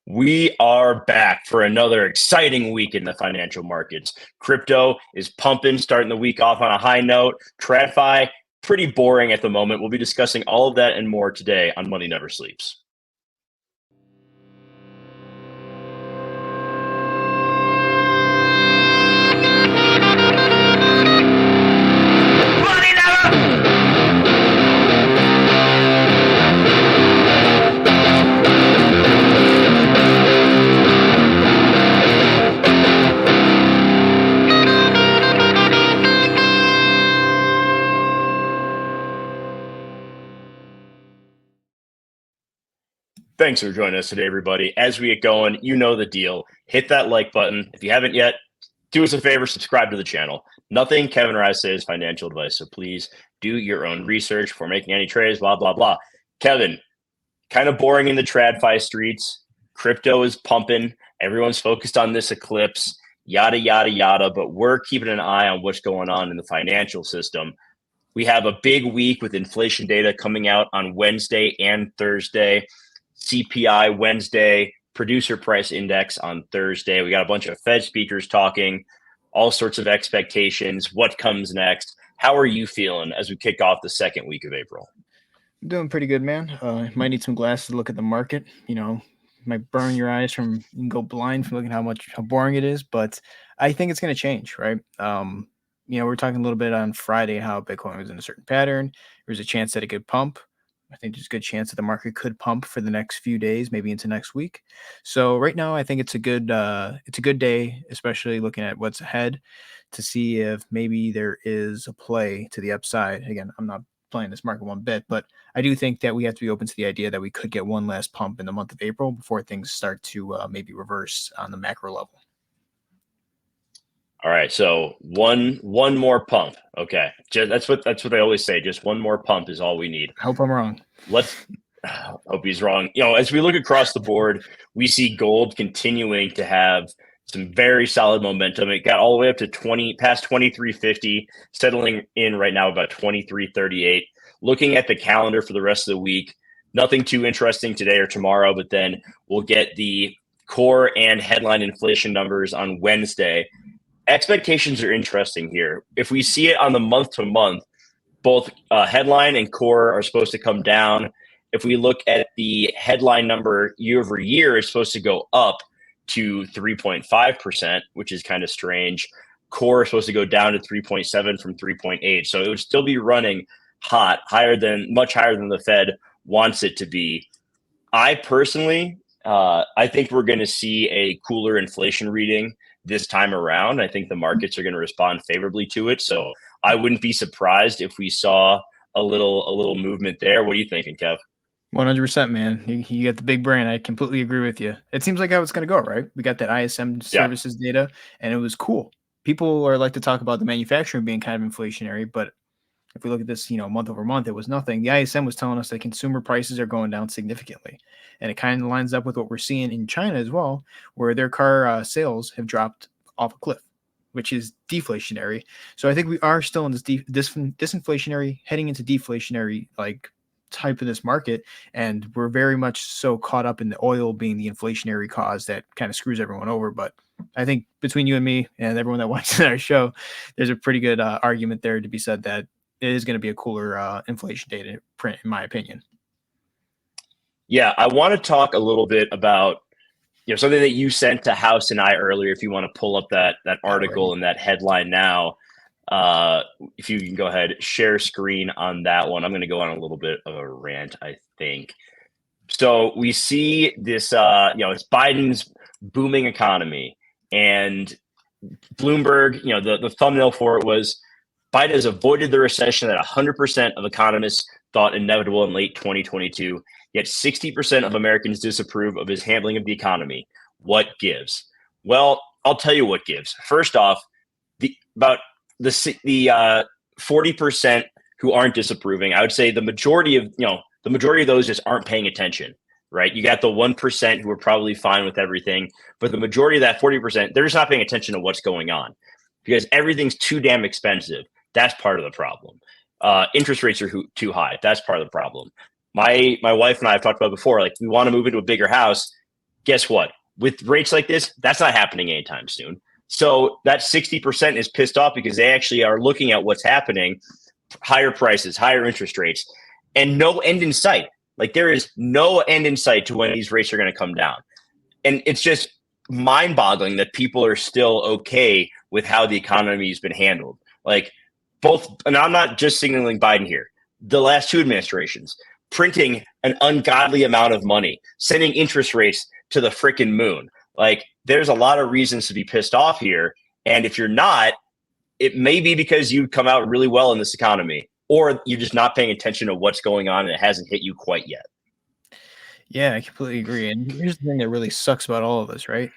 We are back for another exciting week in the financial markets. Crypto is pumping, starting the week off on a high note. TradFi, pretty boring at the moment. We'll be discussing all of that and more today on Money Never Sleeps. Thanks for joining us today, everybody. As we get going, you know the deal. Hit that like button. If you haven't yet, do us a favor, subscribe to the channel. Nothing Kevin or I say is financial advice, so please do your own research before making any trades, blah, blah, blah. Kevin, kind of boring in the TradFi streets. Crypto is pumping. Everyone's focused on this eclipse, yada, yada, yada, but we're keeping an eye on what's going on in the financial system. We have a big week with inflation data coming out on Wednesday and Thursday. CPI Wednesday, producer price index on Thursday. We got a bunch of Fed speakers talking, all sorts of expectations, what comes next. How are you feeling as we kick off the second week of April? I'm doing pretty good, man. Might need some glasses to look at the market. You know, might burn your eyes you can go blind from looking at how boring it is, but I think it's going to change, right? We were talking a little bit on Friday how Bitcoin was in a certain pattern. There's a chance that it could pump. I think there's a good chance that the market could pump for the next few days, maybe into next week. So right now, I think it's a good day, especially looking at what's ahead, to see if maybe there is a play to the upside. Again, I'm not playing this market one bit, but I do think that we have to be open to the idea that we could get one last pump in the month of April before things start to maybe reverse on the macro level. All right, so one more pump. Okay, that's what they always say. Just one more pump is all we need. I hope I'm wrong. Let's hope he's wrong. As we look across the board, we see gold continuing to have some very solid momentum. It got all the way up to past 2350, settling in right now about 2338. Looking at the calendar for the rest of the week, nothing too interesting today or tomorrow, but then we'll get the core and headline inflation numbers on Wednesday. Expectations are interesting here. If we see it on the month to month, both headline and core are supposed to come down. If we look at the headline number year over year, it's supposed to go up to 3.5%, which is kind of strange. Core is supposed to go down to 3.7 from 3.8. So it would still be running hot, much higher than the Fed wants it to be. I personally, I think we're going to see a cooler inflation reading this time around. I think the markets are going to respond favorably to it. So I wouldn't be surprised if we saw a little movement there. What are you thinking, Kev? 100%, man. You get the big brain. I completely agree with you. It seems like how it's going to go, right? We got that ISM services data, and it was cool. People are like to talk about the manufacturing being kind of inflationary, but if we look at this, month over month, it was nothing. The ISM was telling us that consumer prices are going down significantly. And it kind of lines up with what we're seeing in China as well, where their car sales have dropped off a cliff, which is deflationary. So I think we are still in this disinflationary, heading into deflationary type of this market. And we're very much so caught up in the oil being the inflationary cause that kind of screws everyone over. But I think between you and me and everyone that watches our show, there's a pretty good argument there to be said that it is going to be a cooler inflation data print, in my opinion. Yeah, I want to talk a little bit about something that you sent to House and I earlier. If you want to pull up that article and that headline now, if you can go ahead, share screen on that one. I'm going to go on a little bit of a rant, I think. So we see this, it's Biden's booming economy, and Bloomberg. The thumbnail for it was Biden has avoided the recession that 100% of economists thought inevitable in late 2022, yet 60% of Americans disapprove of his handling of the economy. What gives? Well, I'll tell you what gives. First off, the 40% who aren't disapproving, I would say the majority of those just aren't paying attention, right? You got the 1% who are probably fine with everything, but the majority of that 40%, they're just not paying attention to what's going on because everything's too damn expensive. That's part of the problem. Interest rates are too high. That's part of the problem. My wife and I have talked about before, we want to move into a bigger house. Guess what? With rates like this, that's not happening anytime soon. So that 60% is pissed off because they actually are looking at what's happening, higher prices, higher interest rates, and no end in sight. Like there is no end in sight to when these rates are going to come down. And it's just mind boggling that people are still okay with how the economy has been handled. Like both, and I'm not just signaling Biden here, the last two administrations printing an ungodly amount of money, sending interest rates to the freaking moon. Like there's a lot of reasons to be pissed off here. And if you're not, it may be because you come out really well in this economy, or you're just not paying attention to what's going on and it hasn't hit you quite yet. Yeah, I completely agree. And here's the thing that really sucks about all of this, right?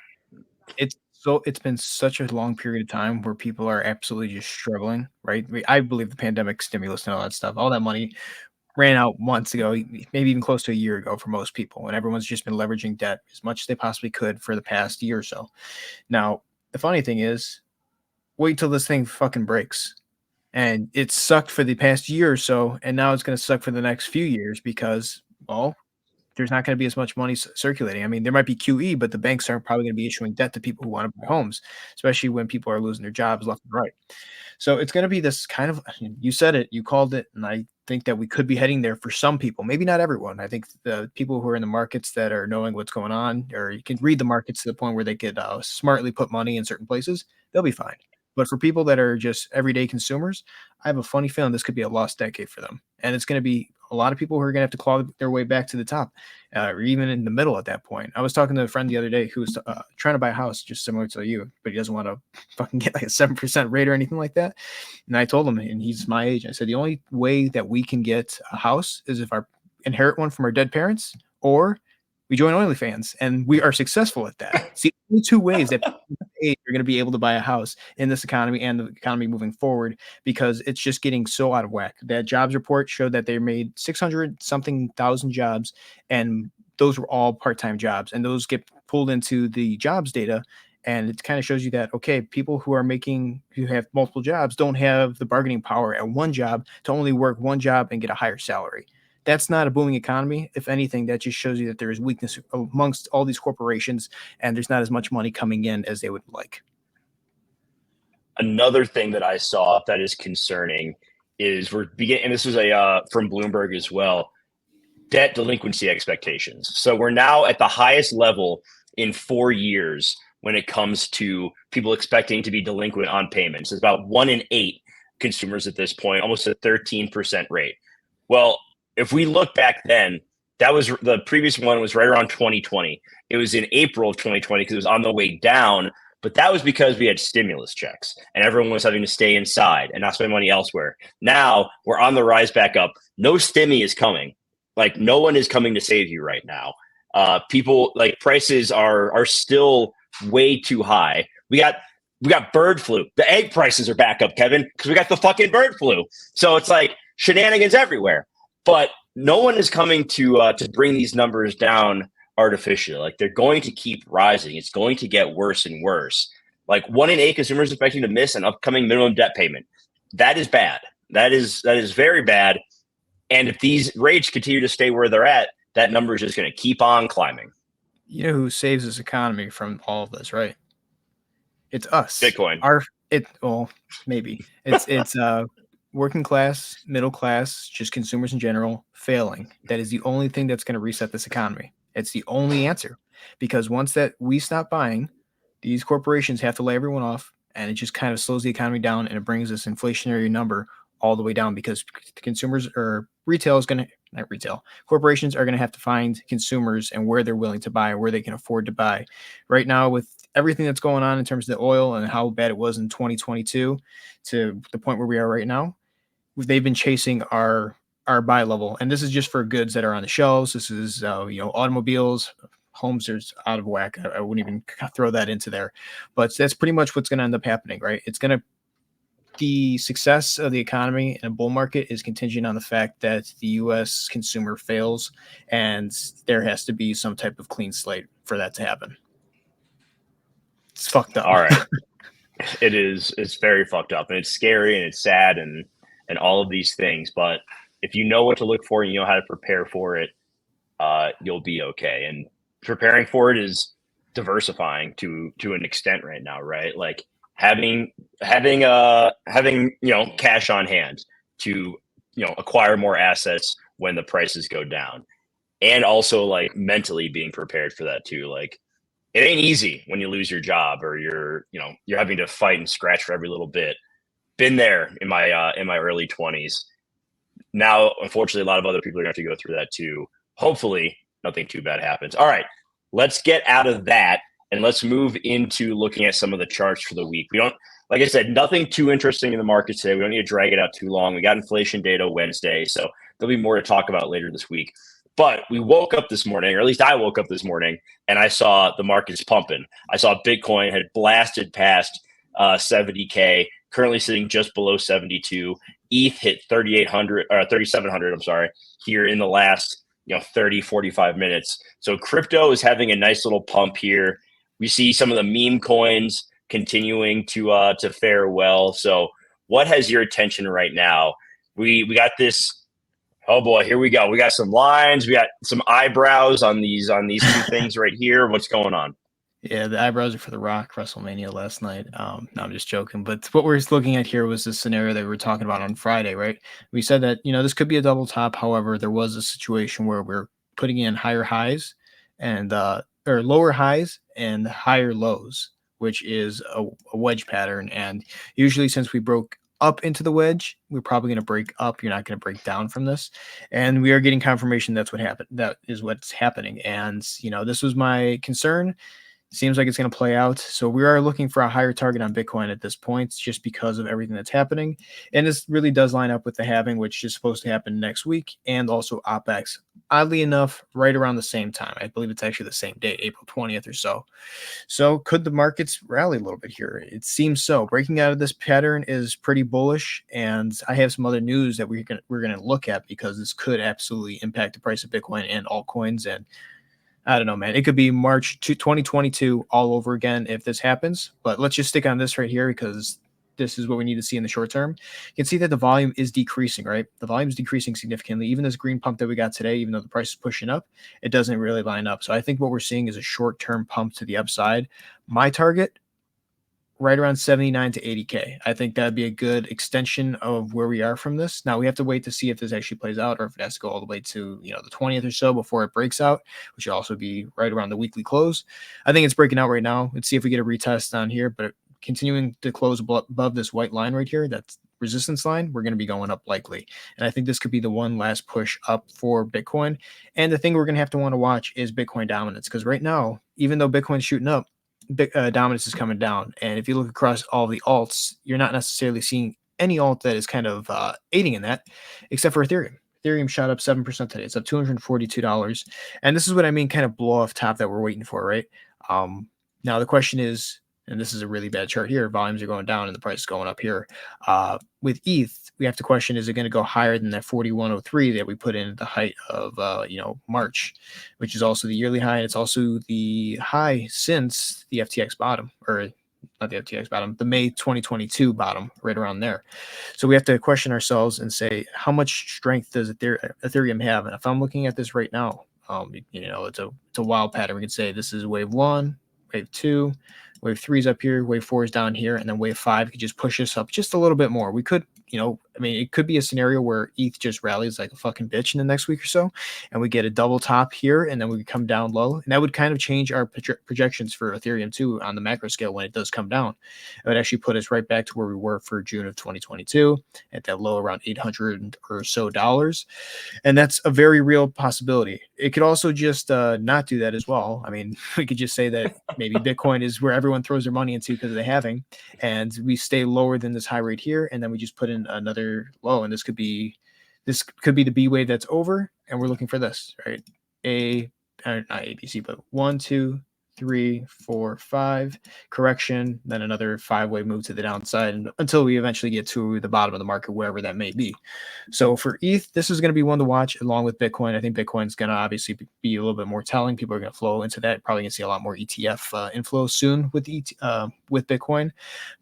It's been such a long period of time where people are absolutely just struggling, right? I believe the pandemic stimulus and all that stuff, all that money ran out months ago, maybe even close to a year ago for most people, and everyone's just been leveraging debt as much as they possibly could for the past year or so. Now, the funny thing is, wait till this thing fucking breaks. And it sucked for the past year or so, and now it's going to suck for the next few years because, well, there's not going to be as much money circulating. I mean, there might be QE, but the banks aren't probably going to be issuing debt to people who want to buy homes, especially when people are losing their jobs left and right. So it's going to be this kind of, you said it, you called it, and I think that we could be heading there for some people, maybe not everyone. I think the people who are in the markets that are knowing what's going on, or you can read the markets to the point where they could smartly put money in certain places, they'll be fine. But for people that are just everyday consumers, I have a funny feeling this could be a lost decade for them. And it's going to be a lot of people who are going to have to claw their way back to the top, or even in the middle at that point. I was talking to a friend the other day who was trying to buy a house just similar to you, but he doesn't want to fucking get like a 7% rate or anything like that. And I told him, and he's my age, I said, the only way that we can get a house is if our inherit one from our dead parents, or we join OnlyFans, and we are successful at that. See, only two ways that you're going to be able to buy a house in this economy and the economy moving forward, because it's just getting so out of whack. That jobs report showed that they made 600 something thousand jobs, and those were all part-time jobs, and those get pulled into the jobs data. And it kind of shows you that, okay, people who have multiple jobs don't have the bargaining power at one job to only work one job and get a higher salary. That's not a booming economy. If anything, that just shows you that there is weakness amongst all these corporations, and there's not as much money coming in as they would like. Another thing that I saw that is concerning is we're beginning, and this was from Bloomberg as well, debt delinquency expectations. So we're now at the highest level in 4 years when it comes to people expecting to be delinquent on payments. It's about 1 in 8 consumers at this point, almost a 13% rate. Well, if we look back then, that was the previous one was right around 2020. It was in April of 2020 because it was on the way down, but that was because we had stimulus checks and everyone was having to stay inside and not spend money elsewhere. Now we're on the rise back up. No stimmy is coming. Like no one is coming to save you right now. People like prices are still way too high. We got bird flu. The egg prices are back up, Kevin, because we got the fucking bird flu. So it's like shenanigans everywhere. But no one is coming to bring these numbers down artificially. Like they're going to keep rising. It's going to get worse and worse. Like 1 in 8 consumers expecting to miss an upcoming minimum debt payment. That is bad. That is very bad. And if these rates continue to stay where they're at, that number is just going to keep on climbing. You know who saves this economy from all of this, right? It's us. Bitcoin. Maybe it's working class, middle class, just consumers in general failing. That is the only thing that's going to reset this economy. It's the only answer, because once that we stop buying, these corporations have to lay everyone off, and it just kind of slows the economy down, and it brings this inflationary number all the way down, because consumers or corporations are going to have to find consumers and where they're willing to buy, where they can afford to buy. Right now, with everything that's going on in terms of the oil and how bad it was in 2022 to the point where we are right now, they've been chasing our buy level. And this is just for goods that are on the shelves. This is, automobiles, homes are out of whack. I wouldn't even throw that into there, but that's pretty much what's going to end up happening, right? The success of the economy in a bull market is contingent on the fact that the U.S. consumer fails, and there has to be some type of clean slate for that to happen. It's fucked up. All right. It is. It's very fucked up, and it's scary, and it's sad, and all of these things. But if you know what to look for and you know how to prepare for it, you'll be okay. And preparing for it is diversifying to an extent right now, right? Like having cash on hand to acquire more assets when the prices go down, and also like mentally being prepared for that too. Like it ain't easy when you lose your job or you're having to fight and scratch for every little bit. Been there in my early 20s. Now, unfortunately, a lot of other people are going to have to go through that too. Hopefully, nothing too bad happens. All right, let's get out of that and let's move into looking at some of the charts for the week. We don't, like I said, nothing too interesting in the market today. We don't need to drag it out too long. We got inflation data Wednesday, so there'll be more to talk about later this week. But we woke up this morning, or at least I woke up this morning, and I saw the markets pumping. I saw Bitcoin had blasted past 70K, currently sitting just below 72. ETH hit 3,800 or 3,700. I'm sorry, here in the last 30, 45 minutes. So crypto is having a nice little pump here. We see some of the meme coins continuing to fare well. So what has your attention right now? We got this. Oh boy, here we go. We got some lines. We got some eyebrows on these two things right here. What's going on? Yeah, the eyebrows are for The Rock WrestleMania last night. No, I'm just joking. But what we're looking at here was the scenario that we were talking about on Friday, right? We said that this could be a double top. However, there was a situation where we're putting in higher highs and or lower highs and higher lows, which is a wedge pattern. And usually, since we broke up into the wedge, we're probably going to break up. You're not going to break down from this. And we are getting confirmation that's what happened. That is what's happening. And this was my concern. Seems like it's going to play out. So we are looking for a higher target on Bitcoin at this point, just because of everything that's happening. And this really does line up with the halving, which is supposed to happen next week, and also OpEx. Oddly enough, right around the same time. I believe it's actually the same day, April 20th or so. So could the markets rally a little bit here? It seems so. Breaking out of this pattern is pretty bullish, and I have some other news that we're gonna look at, because this could absolutely impact the price of Bitcoin and altcoins. And I don't know, man. It could be March 2022 all over again if this happens. But let's just stick on this right here, because this is what we need to see in the short term. You can see that the volume is decreasing, right? The volume is decreasing significantly. Even this green pump that we got today, even though the price is pushing up, it doesn't really line up. So I think what we're seeing is a short-term pump to the upside. My target, right around 79 to 80K. I think that'd be a good extension of where we are from this. Now we have to wait to see if this actually plays out, or if it has to go all the way to the 20th or so before it breaks out, which will also be right around the weekly close. I think it's breaking out right now. Let's see if we get a retest on here, but continuing to close above this white line right here, that's resistance line, we're going to be going up likely. And I think this could be the one last push up for Bitcoin. And the thing we're going to have to want to watch is Bitcoin dominance, because right now, even though Bitcoin's shooting up, dominance is coming down. And if you look across all the alts, you're not necessarily seeing any alt that is kind of aiding in that, except for Ethereum. Ethereum shot up 7% today. It's up $242. And this is what I mean, kind of blow off top that we're waiting for, right? Now the question is, and this is a really bad chart here, volumes are going down and the price is going up here. With ETH, we have to question, is it going to go higher than that 4103 that we put in at the height of March, which is also the yearly high, and it's also the high since the FTX bottom, or not the FTX bottom, the May 2022 bottom, right around there. So we have to question ourselves and say, how much strength does Ethereum have? And if I'm looking at this right now, it's a wild pattern. We can say this is wave one, wave two, wave three is up here, wave four is down here, and then wave five could just push us up just a little bit more. We could, it could be a scenario where ETH just rallies like a fucking bitch in the next week or so, and we get a double top here, and then we come down low, and that would kind of change our projections for Ethereum too on the macro scale when it does come down. It would actually put us right back to where we were for June of 2022 at that low around $800 or so, and that's a very real possibility. It could also just not do that as well. I mean, we could just say that maybe Bitcoin is where everyone throws their money into because of the halving, and we stay lower than this high rate here, and then we just put in another low, and this could be the B wave that's over, and we're looking for this, right? Not ABC, but 1, 2, 3, 4, 5 correction, then another 5-way move to the downside, and until we eventually get to the bottom of the market, wherever that may be. So for ETH, this is going to be one to watch along with Bitcoin. I think Bitcoin's going to obviously be a little bit more telling. People are going to flow into that. Probably going to see a lot more ETF inflow soon with Bitcoin.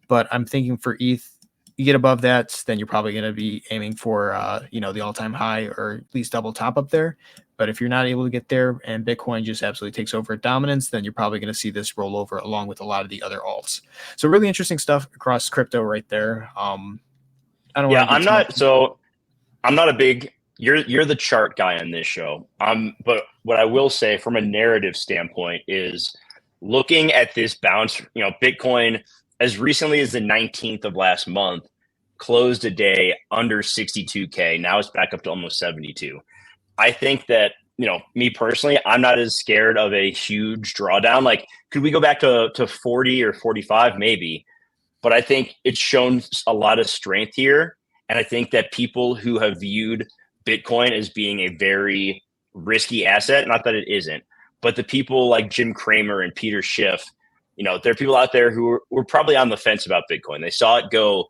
But I'm thinking for ETH, you get above that, then you're probably going to be aiming for the all-time high, or at least double top up there. But if you're not able to get there and Bitcoin just absolutely takes over dominance, then you're probably going to see this roll over along with a lot of the other alts. So really interesting stuff across crypto right there. I don't want to get too much. So I'm not a big. You're the chart guy on this show. But what I will say from a narrative standpoint is looking at this bounce. Bitcoin as recently as the 19th of last month closed a day under 62K. Now it's back up to almost 72. I think that, me personally, I'm not as scared of a huge drawdown. Like, could we go back to 40 or 45? Maybe. But I think it's shown a lot of strength here. And I think that people who have viewed Bitcoin as being a very risky asset, not that it isn't, but the people like Jim Cramer and Peter Schiff, there are people out there who were probably on the fence about Bitcoin. They saw it go,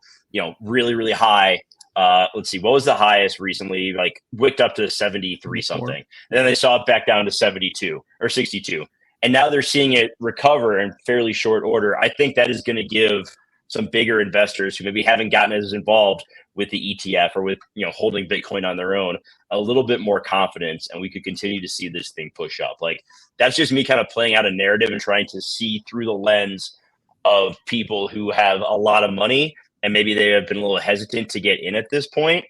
really, really high. Let's see, what was the highest recently? Like wicked up to 73 something. And then they saw it back down to 72 or 62. And now they're seeing it recover in fairly short order. I think that is going to give some bigger investors who maybe haven't gotten as involved with the ETF or with holding Bitcoin on their own a little bit more confidence, and we could continue to see this thing push up. Like, that's just me kind of playing out a narrative and trying to see through the lens of people who have a lot of money and maybe they have been a little hesitant to get in at this point.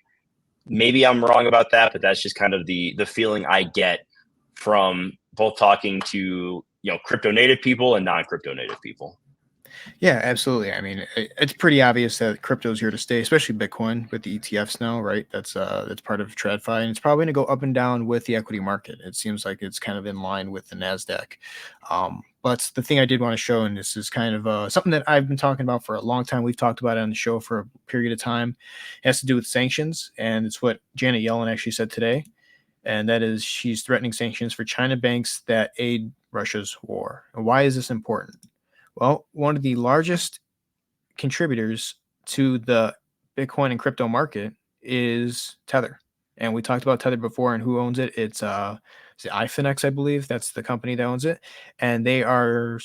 Maybe I'm wrong about that, but that's just kind of the feeling I get from both talking to crypto native people and non-crypto native people. Yeah, absolutely. I mean, it's pretty obvious that crypto is here to stay, especially Bitcoin with the ETFs now, right? That's part of TradFi, and it's probably going to go up and down with the equity market. It seems like it's kind of in line with the Nasdaq. But the thing I did want to show, and this is kind of something that I've been talking about for a long time. We've talked about it on the show for a period of time. It has to do with sanctions, and it's what Janet Yellen actually said today, and that is she's threatening sanctions for China banks that aid Russia's war. And why is this important? Well, one of the largest contributors to the Bitcoin and crypto market is Tether. And we talked about Tether before and who owns it. It's iFinex, I believe. That's the company that owns it. And they are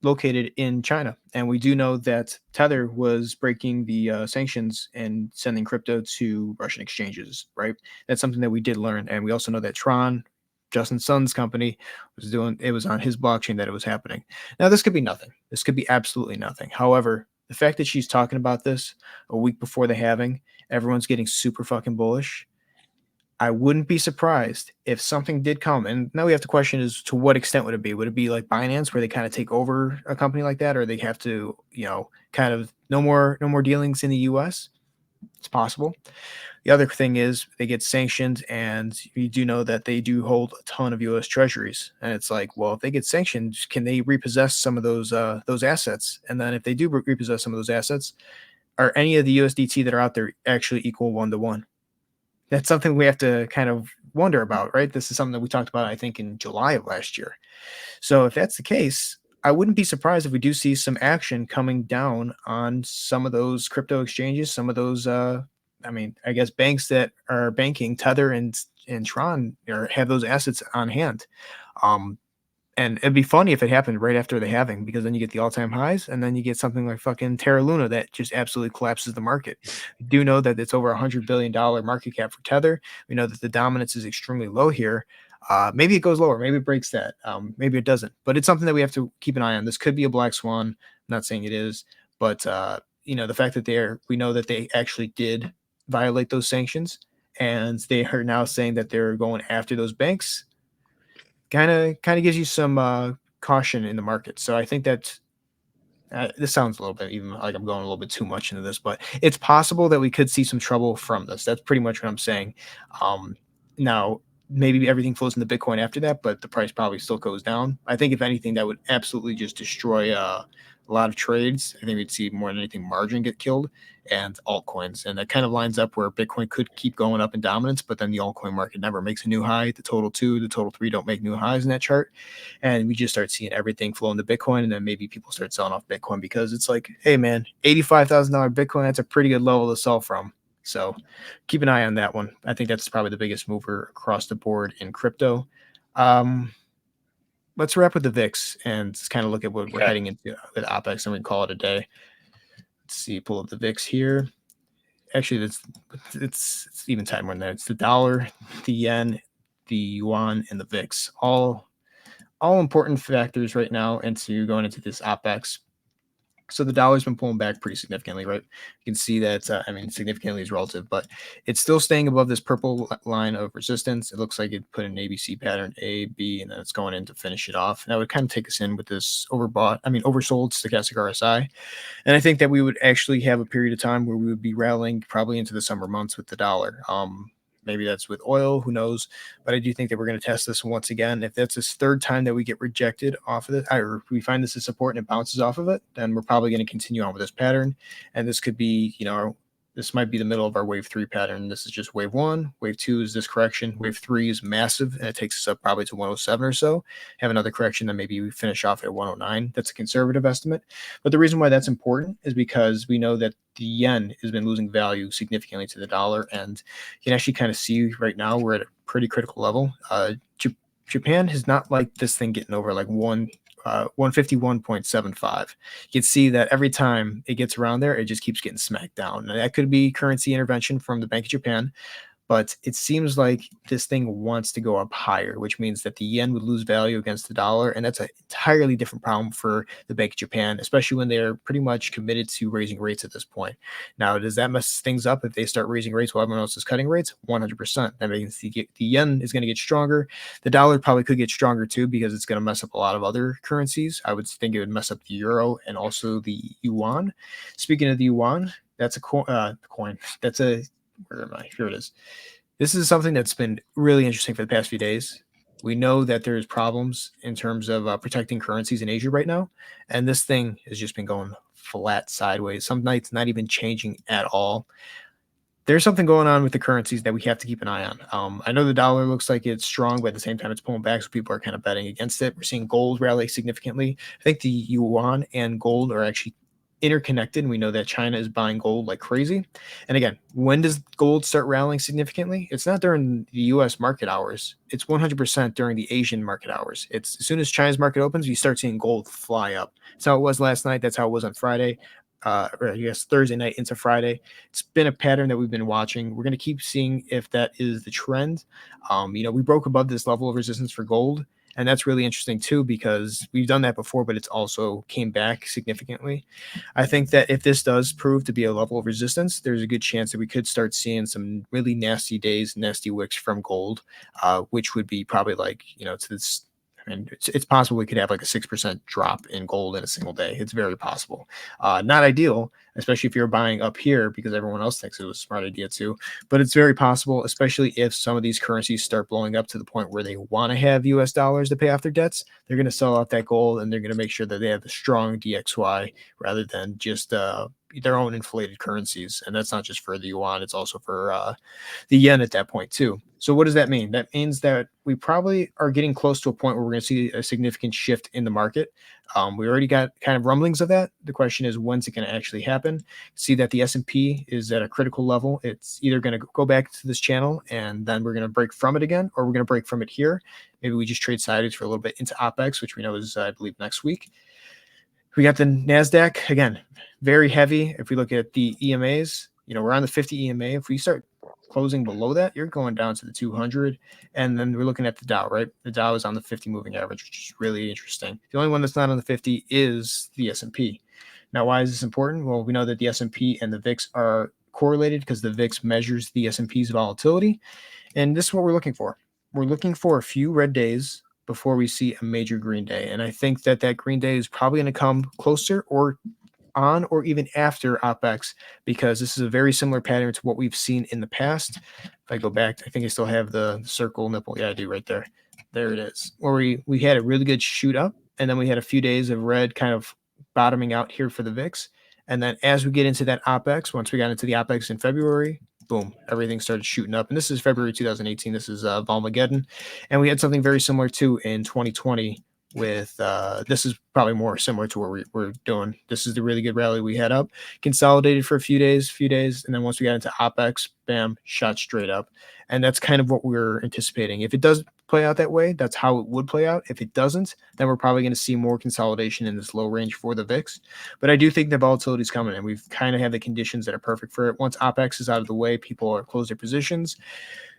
located in China. And we do know that Tether was breaking the sanctions and sending crypto to Russian exchanges, right? That's something that we did learn. And we also know that Tron, Justin Sun's company, was doing it was on his blockchain that it was happening. Now, this could be nothing. This could be absolutely nothing. However, the fact that she's talking about this a week before the halving, everyone's getting super fucking bullish. I wouldn't be surprised if something did come. And now we have to question is to what extent would it be? Would it be like Binance where they kind of take over a company like that, or they have to, kind of no more dealings in the US? It's possible. The other thing is they get sanctioned, and you do know that they do hold a ton of U.S. treasuries. And it's like, well, if they get sanctioned, can they repossess some of those assets? And then if they do repossess some of those assets, are any of the USDT that are out there actually equal 1-to-1? That's something we have to kind of wonder about, right? This is something that we talked about, I think, in July of last year. So if that's the case, I wouldn't be surprised if we do see some action coming down on some of those crypto exchanges, some of those I guess banks that are banking Tether and Tron or have those assets on hand. And it'd be funny if it happened right after the halving, because then you get the all-time highs, and then you get something like fucking Terra Luna that just absolutely collapses the market. We do know that it's over $100 billion market cap for Tether. We know that the dominance is extremely low here. Maybe it goes lower. Maybe it breaks that. Maybe it doesn't. But it's something that we have to keep an eye on. This could be a black swan. I'm not saying it is, but the fact that we know that they actually did violate those sanctions, and they are now saying that they're going after those banks, kind of gives you some caution in the market. So I think that this sounds a little bit even like I'm going a little bit too much into this, but it's possible that we could see some trouble from this. That's pretty much what I'm saying. Now, maybe everything flows into Bitcoin after that, but the price probably still goes down. I think if anything, that would absolutely just destroy a lot of trades. I think we'd see more than anything margin get killed and altcoins. And that kind of lines up where Bitcoin could keep going up in dominance, but then the altcoin market never makes a new high. The total 2, the total 3 don't make new highs in that chart. And we just start seeing everything flow into Bitcoin. And then maybe people start selling off Bitcoin because it's like, hey man, $85,000 Bitcoin, that's a pretty good level to sell from. So keep an eye on that one. I think that's probably the biggest mover across the board in crypto. Let's wrap with the VIX and kind of look at what we're heading into with OpEx, and we can call it a day. Let's see, pull up the VIX here. Actually, it's even tight more than that. It's the dollar, the yen, the yuan, and the VIX. All important factors right now into going into this OpEx. So the dollar's been pulling back pretty significantly, right? You can see that, significantly is relative, but it's still staying above this purple line of resistance. It looks like it put an ABC pattern, A, B, and then it's going in to finish it off. And that would kind of take us in with this oversold stochastic RSI. And I think that we would actually have a period of time where we would be rallying probably into the summer months with the dollar. Maybe that's with oil, who knows? But I do think that we're going to test this once again. If that's this third time that we get rejected off of it, or we find this is support and it bounces off of it, then we're probably going to continue on with this pattern. And this could be, this might be the middle of our wave 3 pattern. This is just wave 1. Wave 2 is this correction. Wave 3 is massive, and it takes us up probably to 107 or so. Have another correction, then maybe we finish off at 109. That's a conservative estimate. But the reason why that's important is because we know that the yen has been losing value significantly to the dollar, and you can actually kind of see right now we're at a pretty critical level. Japan has not liked this thing getting over like 151.75. You can see that every time it gets around there, it just keeps getting smacked down. And that could be currency intervention from the Bank of Japan. But it seems like this thing wants to go up higher, which means that the yen would lose value against the dollar. And that's an entirely different problem for the Bank of Japan, especially when they're pretty much committed to raising rates at this point. Now, does that mess things up if they start raising rates while everyone else is cutting rates? 100%. That means the yen is going to get stronger. The dollar probably could get stronger too, because it's going to mess up a lot of other currencies. I would think it would mess up the euro and also the yuan. Speaking of the yuan, that's a coin. That's a Where am I? Here it is. This is something that's been really interesting for the past few days. We know that there's problems in terms of protecting currencies in Asia right now, and this thing has just been going flat sideways. Some nights not even changing at all. There's something going on with the currencies that we have to keep an eye on. I know the dollar looks like it's strong, but at the same time, it's pulling back, so people are kind of betting against it. We're seeing gold rally significantly. I think the yuan and gold are actually interconnected, and we know that China is buying gold like crazy. And again, when does gold start rallying significantly? It's not during the US market hours. It's 100% during the Asian market hours. It's as soon as China's market opens, you start seeing gold fly up. That's how it was last night. That's how it was on Friday. Or I guess Thursday night into Friday. It's been a pattern that we've been watching. We're going to keep seeing if that is the trend. We broke above this level of resistance for gold, and that's really interesting too, because we've done that before, but it's also came back significantly. I think that if this does prove to be a level of resistance, there's a good chance that we could start seeing some really nasty days, nasty wicks from gold, which would be probably like, to this. It's possible we could have like a 6% drop in gold in a single day. It's very possible. Not ideal, especially if you're buying up here because everyone else thinks it was a smart idea too. But it's very possible, especially if some of these currencies start blowing up to the point where they want to have US dollars to pay off their debts. They're going to sell out that gold, and they're going to make sure that they have a strong DXY rather than just their own inflated currencies. And that's not just for the yuan, it's also for the yen at that point too. So what does that mean? That means that we probably are getting close to a point where we're going to see a significant shift in the market. We already got kind of rumblings of that. The question is, when's it going to actually happen? See that the S&P is at a critical level. It's either going to go back to this channel, and then we're going to break from it again, or we're going to break from it here. Maybe we just trade sideways for a little bit into OpEx, which we know is, I believe, next week. We got the NASDAQ, again, very heavy. If we look at the EMAs, we're on the 50 EMA. If we start closing below that, you're going down to the 200. And then we're looking at the Dow, right? The Dow is on the 50 moving average, which is really interesting. The only one that's not on the 50 is the S&P. Now, why is this important? Well, we know that the S&P and the VIX are correlated because the VIX measures the S&P's volatility. And this is what we're looking for. We're looking for a few red days before we see a major green day. And I think that green day is probably going to come closer or on or even after OpEx, because this is a very similar pattern to what we've seen in the past. If I go back, I think I still have the circle nipple. Yeah, I do right there. There it is, where we had a really good shoot up, and then we had a few days of red kind of bottoming out here for the VIX. And then as we get into that OpEx, once we got into the OpEx in February, boom, everything started shooting up. And this is February 2018. This is Volmageddon. And we had something very similar too in 2020 with this is probably more similar to what we're doing. This is the really good rally we had up, consolidated for a few days, and then once we got into OpEx, bam, shot straight up. And that's kind of what we're anticipating. If it does play out that way, that's how it would play out. If it doesn't, then we're probably going to see more consolidation in this low range for the VIX. But I do think the volatility is coming, and we've kind of had the conditions that are perfect for it. Once OpEx is out of the way, people are close their positions.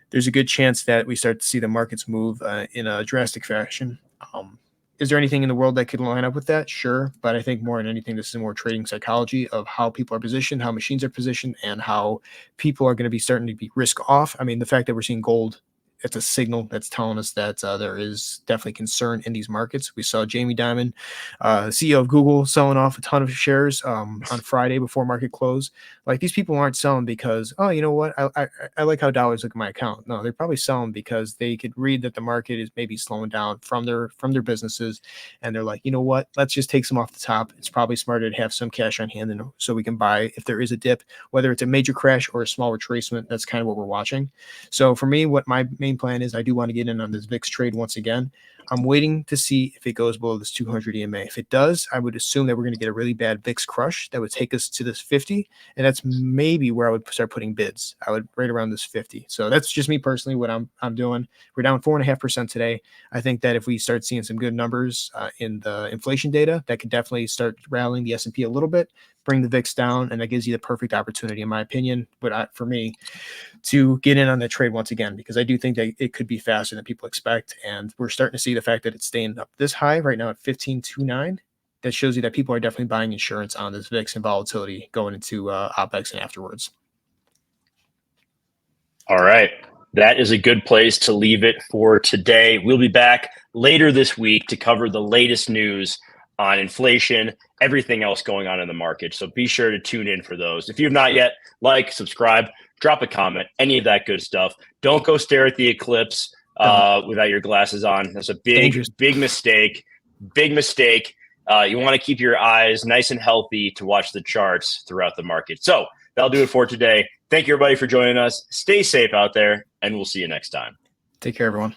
there's a good chance that we start to see the markets move in a drastic fashion. Is there anything in the world that could line up with that? Sure. But I think more than anything, this is more trading psychology of how people are positioned, how machines are positioned, and how people are going to be starting to be risk off. I mean, the fact that we're seeing gold, it's a signal that's telling us that there is definitely concern in these markets. We saw Jamie Dimon, CEO of Google, selling off a ton of shares on Friday before market close. Like, these people aren't selling because, oh, you know what, I like how dollars look at my account. No, they're probably selling because they could read that the market is maybe slowing down from their businesses, and they're like, you know what, let's just take some off the top. It's probably smarter to have some cash on hand, and so we can buy if there is a dip, whether it's a major crash or a small retracement. That's kind of what we're watching. So for me, what my main plan is, I do want to get in on this VIX trade once again. I'm waiting to see if it goes below this 200 EMA. If it does, I would assume that we're going to get a really bad VIX crush that would take us to this 50, and that's maybe where I would start putting bids. I would right around this 50. So that's just me personally what I'm doing. We're down 4.5% today. I think that if we start seeing some good numbers in the inflation data, that could definitely start rallying the S&P a little bit, bring the VIX down, and that gives you the perfect opportunity, in my opinion. But for me, to get in on the trade once again, because I do think that it could be faster than people expect. And we're starting to see the fact that it's staying up this high right now at 15.29. That shows you that people are definitely buying insurance on this VIX and volatility going into OpEx and afterwards. All right. That is a good place to leave it for today. We'll be back later this week to cover the latest news on inflation, everything else going on in the market. So be sure to tune in for those. If you have not yet, like, subscribe, drop a comment, any of that good stuff. Don't go stare at the eclipse without your glasses on. That's a big mistake. Big mistake. You want to keep your eyes nice and healthy to watch the charts throughout the market. So that'll do it for today. Thank you, everybody, for joining us. Stay safe out there, and we'll see you next time. Take care, everyone.